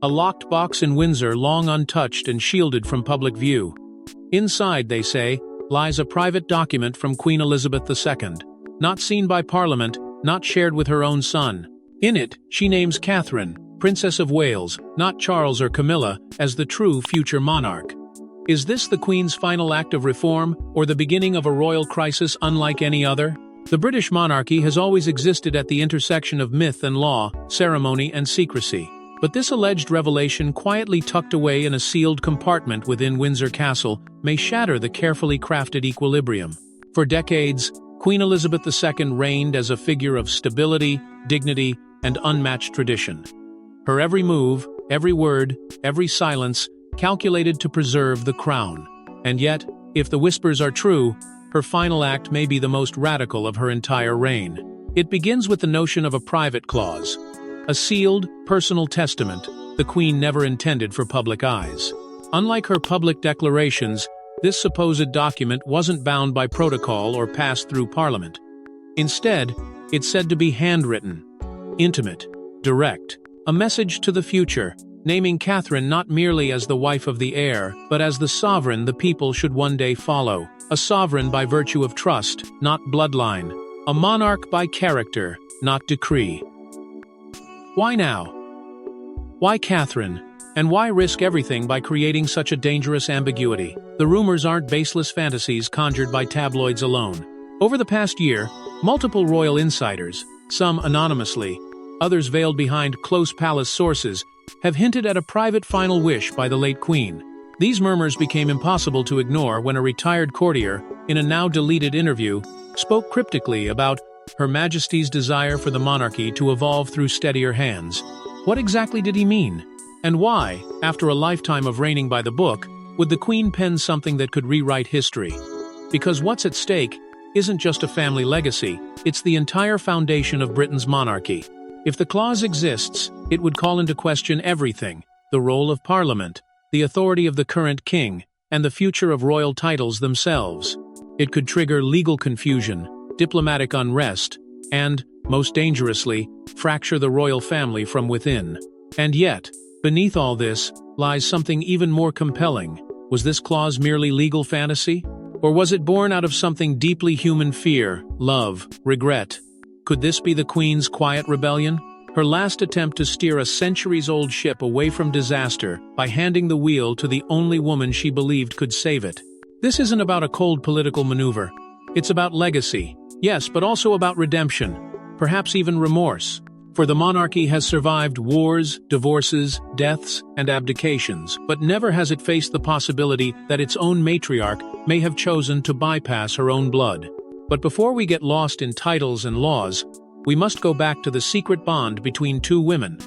a locked box in Windsor long untouched and shielded from public view. Inside, they say, lies a private document from Queen Elizabeth II, not seen by Parliament, not shared with her own son. In it, she names Catherine, Princess of Wales, not Charles or Camilla, as the true future monarch. Is this the Queen's final act of reform, or the beginning of a royal crisis unlike any other? The British monarchy has always existed at the intersection of myth and law, ceremony and secrecy. But this alleged revelation, quietly tucked away in a sealed compartment within Windsor Castle, may shatter the carefully crafted equilibrium. For decades, Queen Elizabeth II reigned as a figure of stability, dignity, and unmatched tradition. Her every move, every word, every silence, calculated to preserve the crown. And yet, if the whispers are true, her final act may be the most radical of her entire reign. It begins with the notion of a private clause, a sealed, personal testament the Queen never intended for public eyes. Unlike her public declarations, this supposed document wasn't bound by protocol or passed through Parliament. Instead, it's said to be handwritten, intimate, direct, a message to the future, naming Catherine not merely as the wife of the heir, but as the sovereign the people should one day follow, a sovereign by virtue of trust, not bloodline, a monarch by character, not decree. Why now? Why Catherine? And why risk everything by creating such a dangerous ambiguity? The rumors aren't baseless fantasies conjured by tabloids alone. Over the past year, multiple royal insiders, some anonymously, others veiled behind close palace sources, have hinted at a private final wish by the late Queen. These murmurs became impossible to ignore when a retired courtier, in a now-deleted interview, spoke cryptically about Her Majesty's desire for the monarchy to evolve through steadier hands. What exactly did he mean? And why, after a lifetime of reigning by the book, would the Queen pen something that could rewrite history? Because what's at stake isn't just a family legacy, it's the entire foundation of Britain's monarchy. If the clause exists, it would call into question everything: the role of Parliament, the authority of the current king, and the future of royal titles themselves. It could trigger legal confusion, diplomatic unrest, and, most dangerously, fracture the royal family from within. And yet, beneath all this, lies something even more compelling. Was this clause merely legal fantasy? Or was it born out of something deeply human: fear, love, regret? Could this be the Queen's quiet rebellion? Her last attempt to steer a centuries-old ship away from disaster by handing the wheel to the only woman she believed could save it. This isn't about a cold political maneuver. It's about legacy, yes, but also about redemption, perhaps even remorse. For the monarchy has survived wars, divorces, deaths, and abdications, but never has it faced the possibility that its own matriarch may have chosen to bypass her own blood. But before we get lost in titles and laws, we must go back to the secret bond between two women.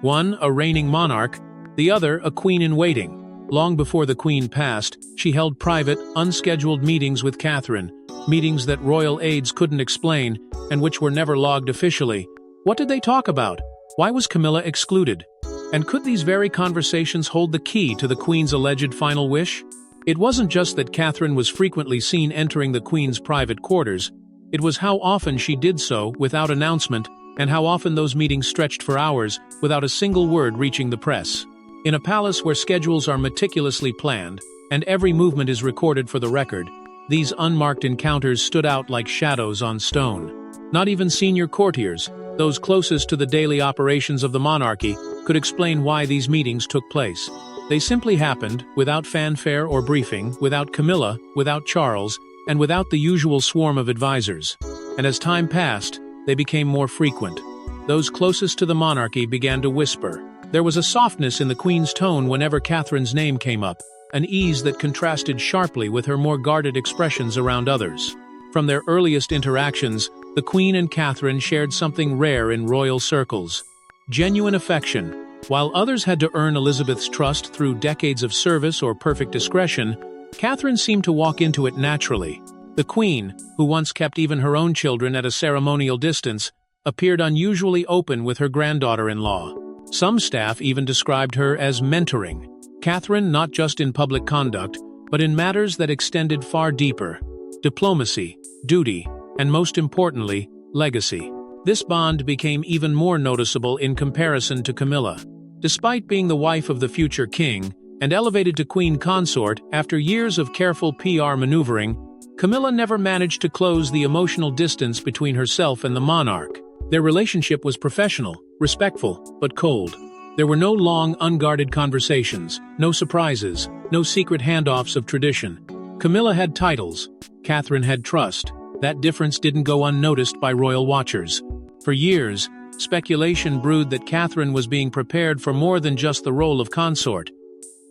One, a reigning monarch, the other, a queen in waiting. Long before the Queen passed, she held private, unscheduled meetings with Catherine, meetings that royal aides couldn't explain, and which were never logged officially. What did they talk about? Why was Camilla excluded? And could these very conversations hold the key to the Queen's alleged final wish? It wasn't just that Catherine was frequently seen entering the Queen's private quarters. It was how often she did so without announcement, and how often those meetings stretched for hours without a single word reaching the press. In a palace where schedules are meticulously planned, and every movement is recorded for the record, these unmarked encounters stood out like shadows on stone. Not even senior courtiers, those closest to the daily operations of the monarchy, could explain why these meetings took place. They simply happened, without fanfare or briefing, without Camilla, without Charles, and without the usual swarm of advisors. And as time passed, they became more frequent. Those closest to the monarchy began to whisper. There was a softness in the Queen's tone whenever Catherine's name came up, an ease that contrasted sharply with her more guarded expressions around others. From their earliest interactions, the Queen and Catherine shared something rare in royal circles: genuine affection. While others had to earn Elizabeth's trust through decades of service or perfect discretion, Catherine seemed to walk into it naturally. The Queen, who once kept even her own children at a ceremonial distance, appeared unusually open with her granddaughter-in-law. Some staff even described her as mentoring Catherine, not just in public conduct, but in matters that extended far deeper: diplomacy, duty, and most importantly, legacy. This bond became even more noticeable in comparison to Camilla. Despite being the wife of the future king, and elevated to queen consort after years of careful PR maneuvering, Camilla never managed to close the emotional distance between herself and the monarch. Their relationship was professional, respectful, but cold. There were no long, unguarded conversations, no surprises, no secret handoffs of tradition. Camilla had titles. Catherine had trust. That difference didn't go unnoticed by royal watchers. For years, speculation brewed that Catherine was being prepared for more than just the role of consort.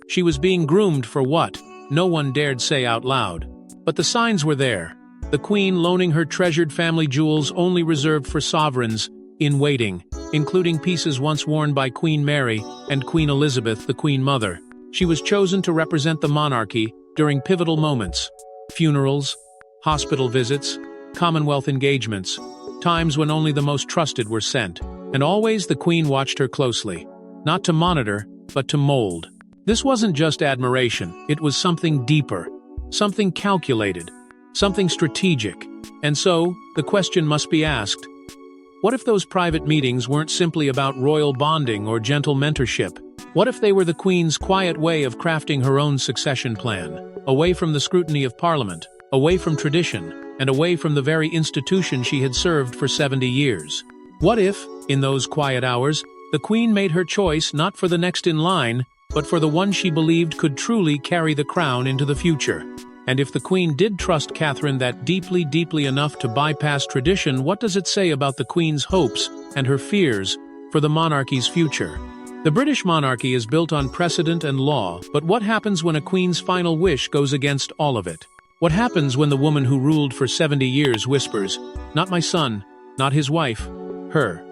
She was being groomed for what? No one dared say out loud. But the signs were there. The queen loaning her treasured family jewels only reserved for sovereigns in waiting, including pieces once worn by Queen Mary and Queen Elizabeth, the Queen Mother. She was chosen to represent the monarchy during pivotal moments: funerals, hospital visits, Commonwealth engagements, times when only the most trusted were sent. And always the queen watched her closely, not to monitor, but to mold. This wasn't just admiration, it was something deeper, something calculated, something strategic. And so, the question must be asked: what if those private meetings weren't simply about royal bonding or gentle mentorship? What if they were the queen's quiet way of crafting her own succession plan, away from the scrutiny of Parliament, away from tradition, and away from the very institution she had served for 70 years? What if, in those quiet hours, the queen made her choice not for the next in line, but for the one she believed could truly carry the crown into the future? And if the queen did trust Catherine that deeply enough to bypass tradition, what does it say about the queen's hopes and her fears for the monarchy's future? The British monarchy is built on precedent and law, but what happens when a queen's final wish goes against all of it? What happens when the woman who ruled for 70 years whispers, "Not my son, not his wife, her"?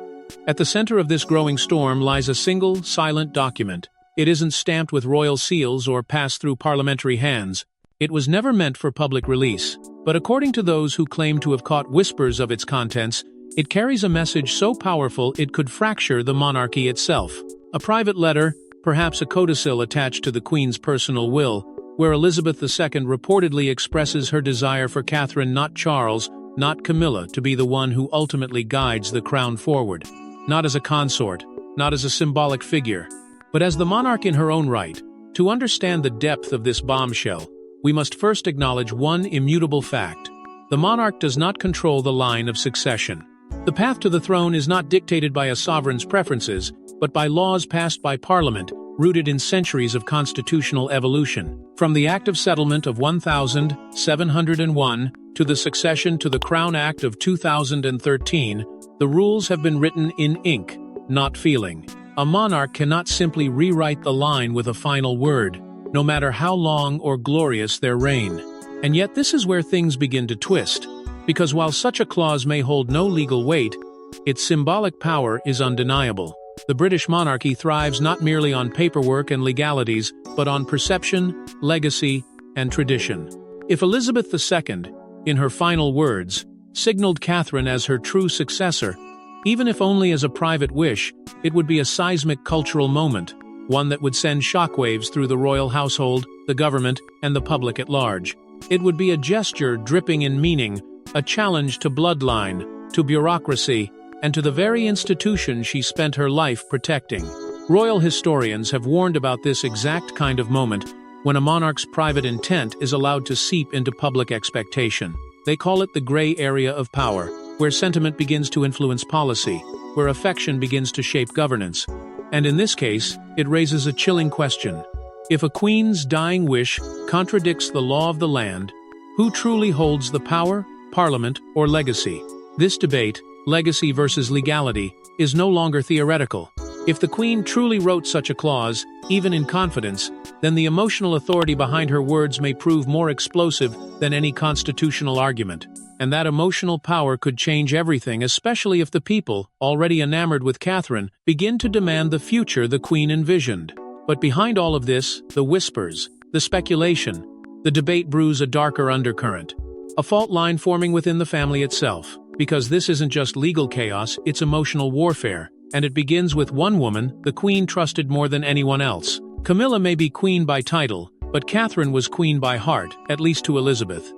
At the center of this growing storm lies a single, silent document. It isn't stamped with royal seals or passed through parliamentary hands. It was never meant for public release, but according to those who claim to have caught whispers of its contents, it carries a message so powerful it could fracture the monarchy itself. A private letter, perhaps a codicil attached to the Queen's personal will, where Elizabeth II reportedly expresses her desire for Catherine, not Charles, not Camilla, to be the one who ultimately guides the crown forward. Not as a consort, not as a symbolic figure, but as the monarch in her own right. To understand the depth of this bombshell, we must first acknowledge one immutable fact. The monarch does not control the line of succession. The path to the throne is not dictated by a sovereign's preferences, but by laws passed by Parliament, rooted in centuries of constitutional evolution. From the Act of Settlement of 1701 to the Succession to the Crown Act of 2013, the rules have been written in ink, not feeling. A monarch cannot simply rewrite the line with a final word, no matter how long or glorious their reign. And yet this is where things begin to twist, because while such a clause may hold no legal weight, its symbolic power is undeniable. The British monarchy thrives not merely on paperwork and legalities, but on perception, legacy, and tradition. If Elizabeth II, in her final words, signaled Catherine as her true successor, even if only as a private wish, it would be a seismic cultural moment, one that would send shockwaves through the royal household, the government, and the public at large. It would be a gesture dripping in meaning, a challenge to bloodline, to bureaucracy, and to the very institution she spent her life protecting. Royal historians have warned about this exact kind of moment, when a monarch's private intent is allowed to seep into public expectation. They call it the gray area of power, where sentiment begins to influence policy, where affection begins to shape governance. And in this case, it raises a chilling question. If a queen's dying wish contradicts the law of the land, who truly holds the power, Parliament, or legacy? This debate, legacy versus legality, is no longer theoretical. If the Queen truly wrote such a clause, even in confidence, then the emotional authority behind her words may prove more explosive than any constitutional argument. And that emotional power could change everything, especially if the people, already enamored with Catherine, begin to demand the future the Queen envisioned. But behind all of this, the whispers, the speculation, the debate brews a darker undercurrent. A fault line forming within the family itself. Because this isn't just legal chaos, it's emotional warfare. And it begins with one woman the Queen trusted more than anyone else. Camilla may be queen by title, but Catherine was queen by heart, at least to Elizabeth.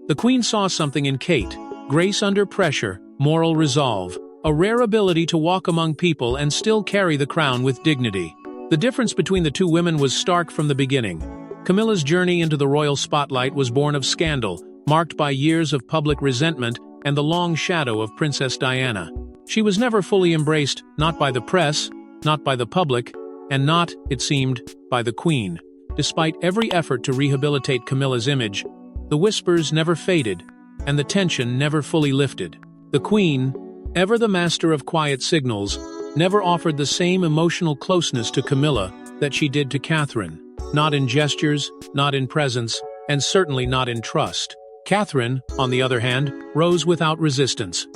The Queen saw something in Kate: grace under pressure, moral resolve, a rare ability to walk among people and still carry the crown with dignity. The difference between the two women was stark from the beginning. Camilla's journey into the royal spotlight was born of scandal, marked by years of public resentment and the long shadow of Princess Diana. She was never fully embraced, not by the press, not by the public, and not, it seemed, by the Queen. Despite every effort to rehabilitate Camilla's image, the whispers never faded, and the tension never fully lifted. The Queen, ever the master of quiet signals, never offered the same emotional closeness to Camilla that she did to Catherine. Not in gestures, not in presence, and certainly not in trust. Catherine, on the other hand, rose without resistance.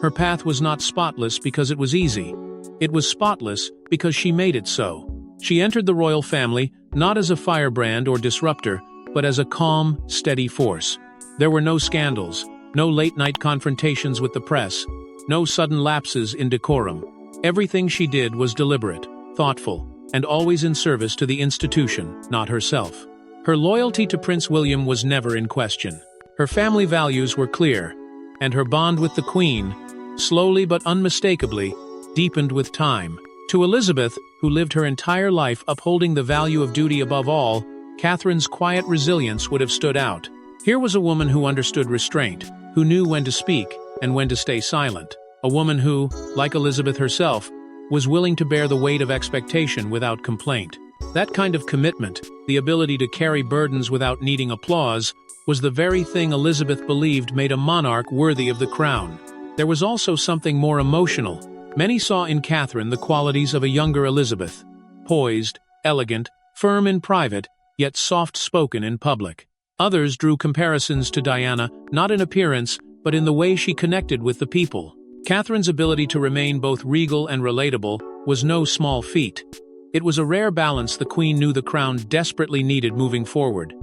Her path was not spotless because it was easy. It was spotless because she made it so. She entered the royal family not as a firebrand or disruptor, but as a calm, steady force. There were no scandals, no late-night confrontations with the press, no sudden lapses in decorum. Everything she did was deliberate, thoughtful, and always in service to the institution, not herself. Her loyalty to Prince William was never in question. Her family values were clear, and her bond with the Queen, slowly but unmistakably, deepened with time. To Elizabeth, who lived her entire life upholding the value of duty above all, Catherine's quiet resilience would have stood out. Here was a woman who understood restraint, who knew when to speak and when to stay silent. A woman who, like Elizabeth herself, was willing to bear the weight of expectation without complaint. That kind of commitment, the ability to carry burdens without needing applause, was the very thing Elizabeth believed made a monarch worthy of the crown. There was also something more emotional. Many saw in Catherine the qualities of a younger Elizabeth. Poised, elegant, firm in private, yet soft-spoken in public. Others drew comparisons to Diana, not in appearance, but in the way she connected with the people. Catherine's ability to remain both regal and relatable was no small feat. It was a rare balance the Queen knew the crown desperately needed moving forward.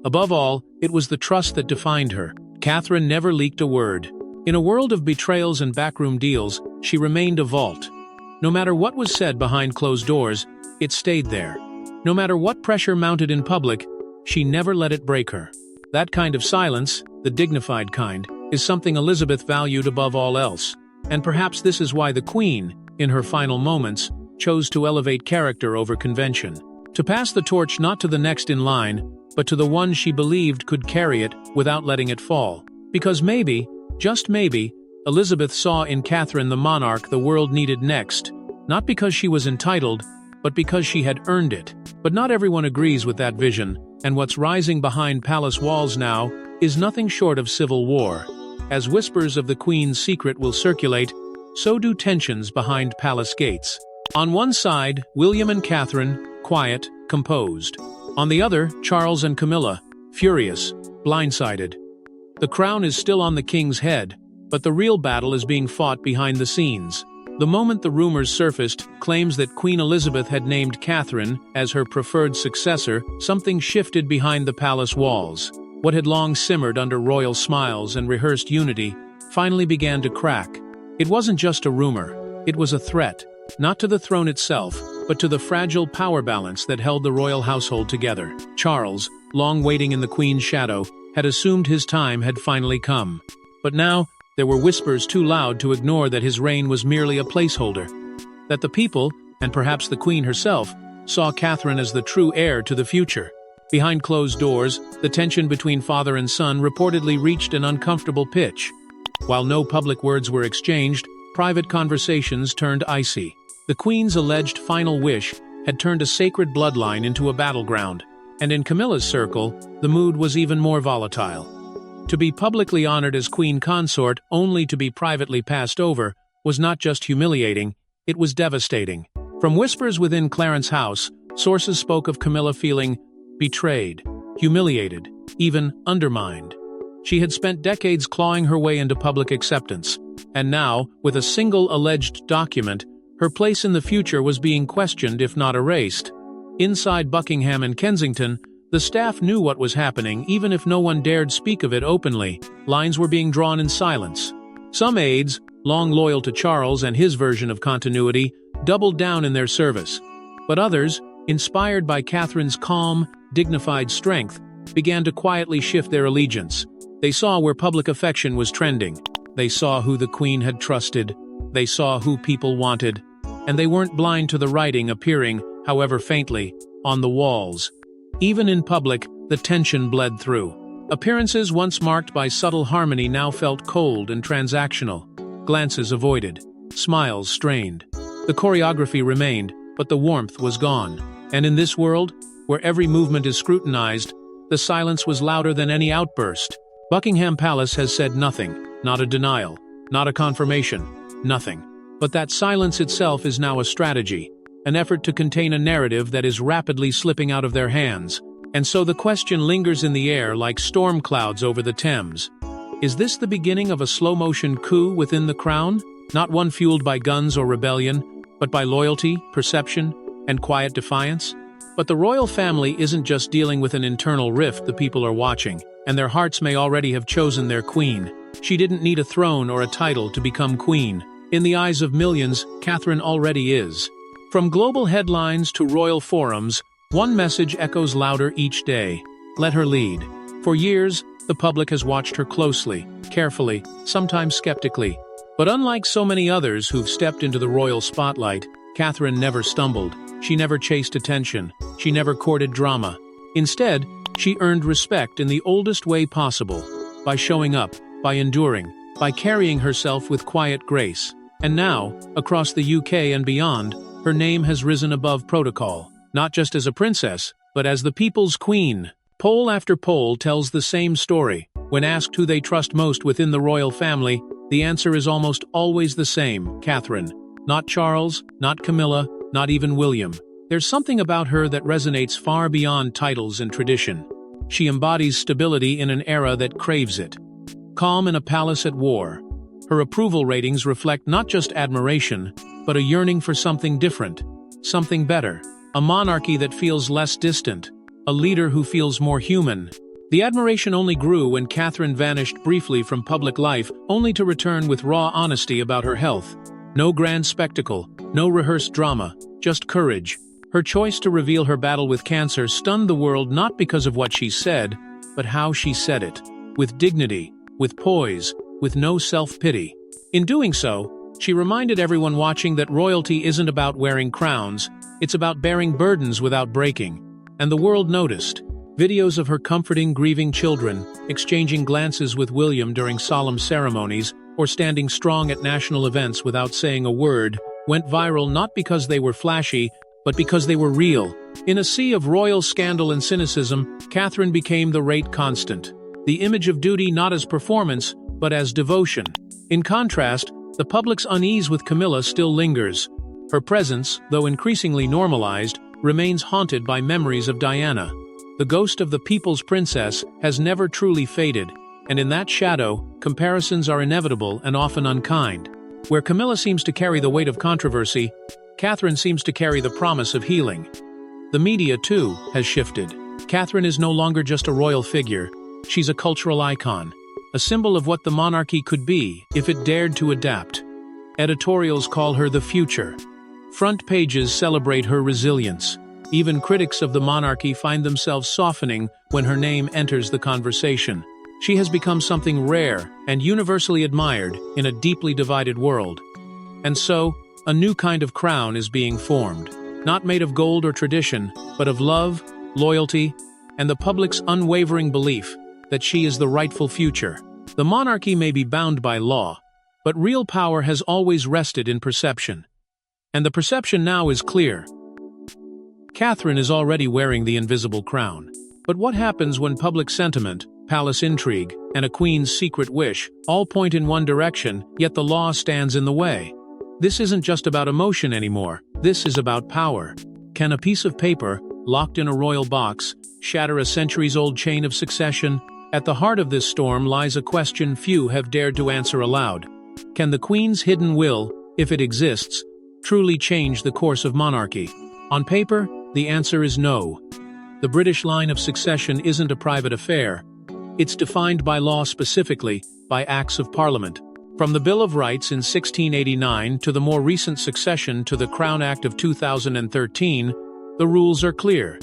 Above all, it was the trust that defined her. Catherine never leaked a word. In a world of betrayals and backroom deals, she remained a vault. No matter what was said behind closed doors, it stayed there. No matter what pressure mounted in public, she never let it break her. That kind of silence, the dignified kind, is something Elizabeth valued above all else. And perhaps this is why the Queen, in her final moments, chose to elevate character over convention. To pass the torch not to the next in line, but to the one she believed could carry it without letting it fall. Because maybe, just maybe, Elizabeth saw in Catherine the monarch the world needed next, not because she was entitled, but because she had earned it. But not everyone agrees with that vision, and what's rising behind palace walls now is nothing short of civil war. As whispers of the Queen's secret will circulate, so do tensions behind palace gates. On one side, William and Catherine, quiet, composed. On the other, Charles and Camilla, furious, blindsided. The crown is still on the king's head, but the real battle is being fought behind the scenes. The moment the rumors surfaced, claims that Queen Elizabeth had named Catherine as her preferred successor, something shifted behind the palace walls. What had long simmered under royal smiles and rehearsed unity finally began to crack. It wasn't just a rumor, it was a threat, not to the throne itself, but to the fragile power balance that held the royal household together. Charles, long waiting in the Queen's shadow, had assumed his time had finally come. But now, there were whispers too loud to ignore that his reign was merely a placeholder. That the people, and perhaps the Queen herself, saw Catherine as the true heir to the future. Behind closed doors, the tension between father and son reportedly reached an uncomfortable pitch. While no public words were exchanged, private conversations turned icy. The Queen's alleged final wish had turned a sacred bloodline into a battleground, and in Camilla's circle, the mood was even more volatile. To be publicly honored as Queen Consort only to be privately passed over was not just humiliating, it was devastating. From whispers within Clarence's house, sources spoke of Camilla feeling betrayed, humiliated, even undermined. She had spent decades clawing her way into public acceptance, and now, with a single alleged document, her place in the future was being questioned if not erased. Inside Buckingham and Kensington, the staff knew what was happening even if no one dared speak of it openly. Lines were being drawn in silence. Some aides, long loyal to Charles and his version of continuity, doubled down in their service. But others, inspired by Catherine's calm, dignified strength, began to quietly shift their allegiance. They saw where public affection was trending. They saw who the Queen had trusted. They saw who people wanted. And they weren't blind to the writing appearing, however faintly, on the walls. Even in public, the tension bled through. Appearances once marked by subtle harmony now felt cold and transactional. Glances avoided. Smiles strained. The choreography remained, but the warmth was gone. And in this world, where every movement is scrutinized, the silence was louder than any outburst. Buckingham Palace has said nothing, not a denial, not a confirmation, nothing. But that silence itself is now a strategy, an effort to contain a narrative that is rapidly slipping out of their hands. And so the question lingers in the air like storm clouds over the Thames. Is this the beginning of a slow-motion coup within the crown? Not one fueled by guns or rebellion, but by loyalty, perception, and quiet defiance? But the royal family isn't just dealing with an internal rift the people are watching, and their hearts may already have chosen their queen. She didn't need a throne or a title to become queen. In the eyes of millions, Catherine already is. From global headlines to royal forums, one message echoes louder each day: let her lead. For years, the public has watched her closely, carefully, sometimes skeptically. But unlike so many others who've stepped into the royal spotlight, Catherine never stumbled. She never chased attention. She never courted drama. Instead, she earned respect in the oldest way possible, by showing up, by enduring, by carrying herself with quiet grace. And now, across the UK and beyond, her name has risen above protocol. Not just as a princess, but as the people's queen. Poll after poll tells the same story. When asked who they trust most within the royal family, the answer is almost always the same: Catherine. Not Charles, not Camilla, not even William. There's something about her that resonates far beyond titles and tradition. She embodies stability in an era that craves it. Calm in a palace at war. Her approval ratings reflect not just admiration, but a yearning for something different, something better. A monarchy that feels less distant, a leader who feels more human. The admiration only grew when Catherine vanished briefly from public life, only to return with raw honesty about her health. No grand spectacle, no rehearsed drama, just courage. Her choice to reveal her battle with cancer stunned the world not because of what she said, but how she said it. With dignity, with poise, with no self-pity. In doing so, she reminded everyone watching that royalty isn't about wearing crowns, it's about bearing burdens without breaking. And the world noticed. Videos of her comforting grieving children, exchanging glances with William during solemn ceremonies, or standing strong at national events without saying a word, went viral not because they were flashy, but because they were real. In a sea of royal scandal and cynicism, Catherine became the rate constant. The image of duty not as performance, but as devotion. In contrast, the public's unease with Camilla still lingers. Her presence, though increasingly normalized, remains haunted by memories of Diana. The ghost of the people's princess has never truly faded, and in that shadow, comparisons are inevitable and often unkind. Where Camilla seems to carry the weight of controversy, Catherine seems to carry the promise of healing. The media, too, has shifted. Catherine is no longer just a royal figure, she's a cultural icon, a symbol of what the monarchy could be if it dared to adapt. Editorials call her the future. Front pages celebrate her resilience. Even critics of the monarchy find themselves softening when her name enters the conversation. She has become something rare and universally admired in a deeply divided world. And so, a new kind of crown is being formed, not made of gold or tradition, but of love, loyalty, and the public's unwavering belief that she is the rightful future. The monarchy may be bound by law, but real power has always rested in perception. And the perception now is clear. Catherine is already wearing the invisible crown. But what happens when public sentiment, palace intrigue, and a queen's secret wish all point in one direction, yet the law stands in the way? This isn't just about emotion anymore. This is about power. Can a piece of paper, locked in a royal box, shatter a centuries-old chain of succession? At the heart of this storm lies a question few have dared to answer aloud. Can the queen's hidden will, if it exists, truly change the course of monarchy? On paper, the answer is no. The British line of succession isn't a private affair. It's defined by law, specifically by Acts of Parliament. From the Bill of Rights in 1689 to the more recent succession to the Crown Act of 2013, the rules are clear.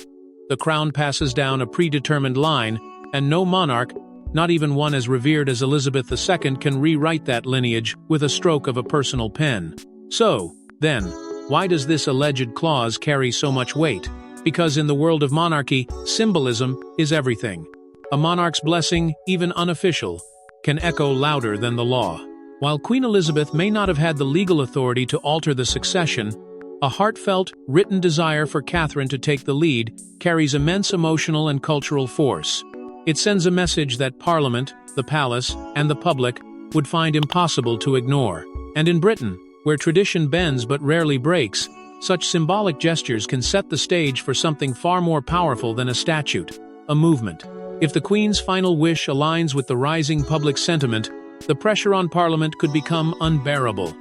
The crown passes down a predetermined line, and no monarch, not even one as revered as Elizabeth II, can rewrite that lineage with a stroke of a personal pen. So, then, Why does this alleged clause carry so much weight? Because in the world of monarchy, symbolism is everything. A monarch's blessing, even unofficial, can echo louder than the law. While Queen Elizabeth may not have had the legal authority to alter the succession, a heartfelt, written desire for Catherine to take the lead carries immense emotional and cultural force. It sends a message that Parliament, the palace, and the public would find impossible to ignore. And in Britain, where tradition bends but rarely breaks, such symbolic gestures can set the stage for something far more powerful than a statute, a movement. If the Queen's final wish aligns with the rising public sentiment, the pressure on Parliament could become unbearable.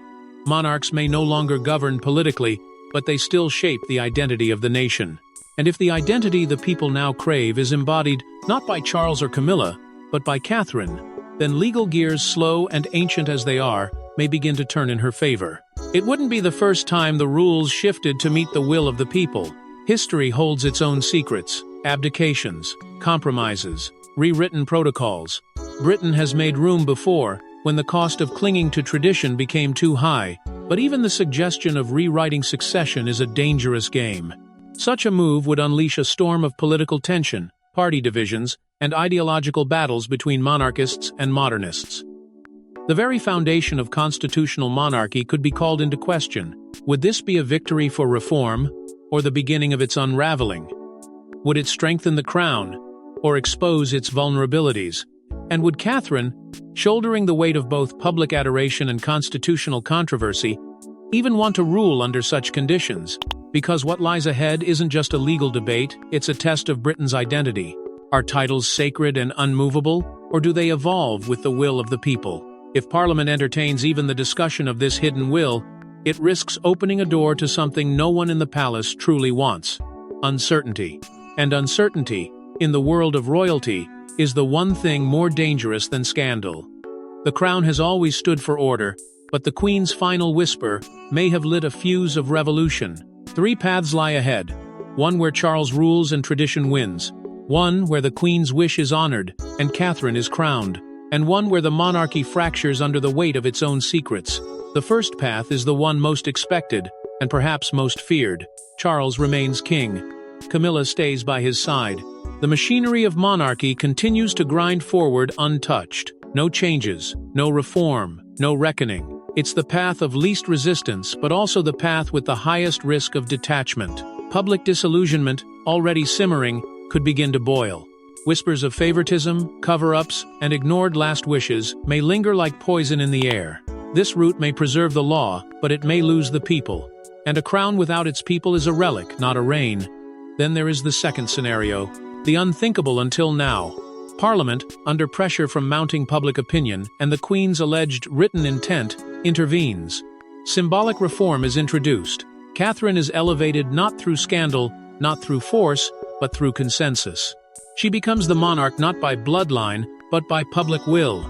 Monarchs may no longer govern politically, but they still shape the identity of the nation. And if the identity the people now crave is embodied not by Charles or Camilla, but by Catherine, then legal gears, slow and ancient as they are, may begin to turn in her favor. It wouldn't be the first time the rules shifted to meet the will of the people. History holds its own secrets, abdications, compromises, rewritten protocols. Britain has made room before, when the cost of clinging to tradition became too high, but even the suggestion of rewriting succession is a dangerous game. Such a move would unleash a storm of political tension, party divisions, and ideological battles between monarchists and modernists. The very foundation of constitutional monarchy could be called into question. Would this be a victory for reform, or the beginning of its unraveling? Would it strengthen the crown, or expose its vulnerabilities? And would Catherine, shouldering the weight of both public adoration and constitutional controversy, even want to rule under such conditions? Because what lies ahead isn't just a legal debate, it's a test of Britain's identity. Are titles sacred and unmovable, or do they evolve with the will of the people? If Parliament entertains even the discussion of this hidden will, it risks opening a door to something no one in the palace truly wants: uncertainty. And uncertainty, in the world of royalty, is the one thing more dangerous than scandal. The crown has always stood for order, but the Queen's final whisper may have lit a fuse of revolution. 3 paths lie ahead: one where Charles rules and tradition wins, one where the Queen's wish is honored and Catherine is crowned, and one where the monarchy fractures under the weight of its own secrets. The first path is the one most expected, and perhaps most feared. Charles remains king. Camilla stays by his side. The machinery of monarchy continues to grind forward untouched. No changes, no reform, no reckoning. It's the path of least resistance, but also the path with the highest risk of detachment. Public disillusionment, already simmering, could begin to boil. Whispers of favoritism, cover-ups, and ignored last wishes may linger like poison in the air. This route may preserve the law, but it may lose the people. And a crown without its people is a relic, not a reign. Then there is the second scenario, the unthinkable until now. Parliament, under pressure from mounting public opinion and the Queen's alleged written intent, intervenes. Symbolic reform is introduced. Catherine is elevated not through scandal, not through force, but through consensus. She becomes the monarch not by bloodline, but by public will.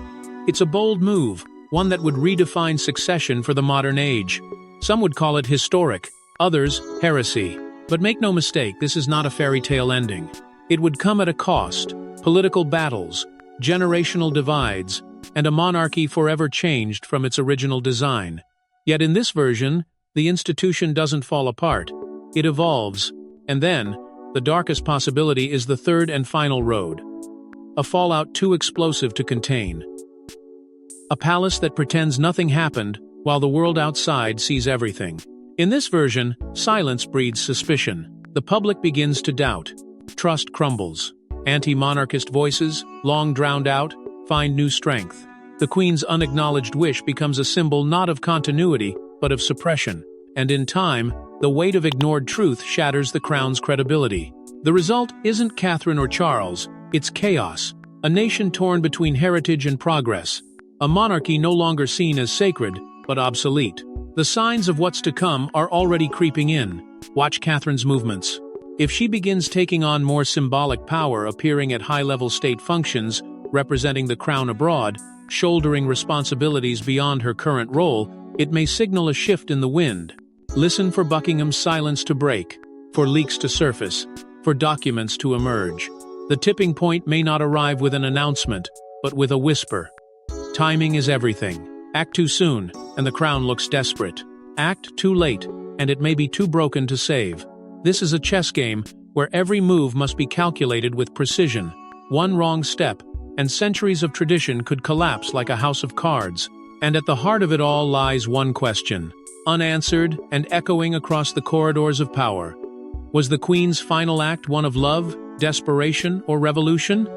It's a bold move, one that would redefine succession for the modern age. Some would call it historic, others heresy. But make no mistake, this is not a fairy tale ending. It would come at a cost: political battles, generational divides, and a monarchy forever changed from its original design. Yet in this version, the institution doesn't fall apart. It evolves, and then, the darkest possibility is the third and final road. A fallout too explosive to contain. A palace that pretends nothing happened, while the world outside sees everything. In this version, silence breeds suspicion. The public begins to doubt. Trust crumbles. Anti-monarchist voices, long drowned out, find new strength. The Queen's unacknowledged wish becomes a symbol not of continuity, but of suppression. And in time, the weight of ignored truth shatters the crown's credibility. The result isn't Catherine or Charles, it's chaos. A nation torn between heritage and progress. A monarchy no longer seen as sacred, but obsolete. The signs of what's to come are already creeping in. Watch Catherine's movements. If she begins taking on more symbolic power, appearing at high-level state functions, representing the crown abroad, shouldering responsibilities beyond her current role, it may signal a shift in the wind. Listen for Buckingham's silence to break, for leaks to surface, for documents to emerge. The tipping point may not arrive with an announcement, but with a whisper. Timing is everything. Act too soon, and the crown looks desperate. Act too late, and it may be too broken to save. This is a chess game where every move must be calculated with precision. One wrong step, and centuries of tradition could collapse like a house of cards. And at the heart of it all lies one question, unanswered and echoing across the corridors of power. Was the Queen's final act one of love, desperation, or revolution?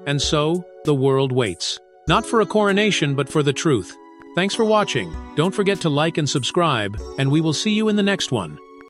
And so, the world waits. Not for a coronation, but for the truth. Thanks for watching. Don't forget to like and subscribe, and we will see you in the next one.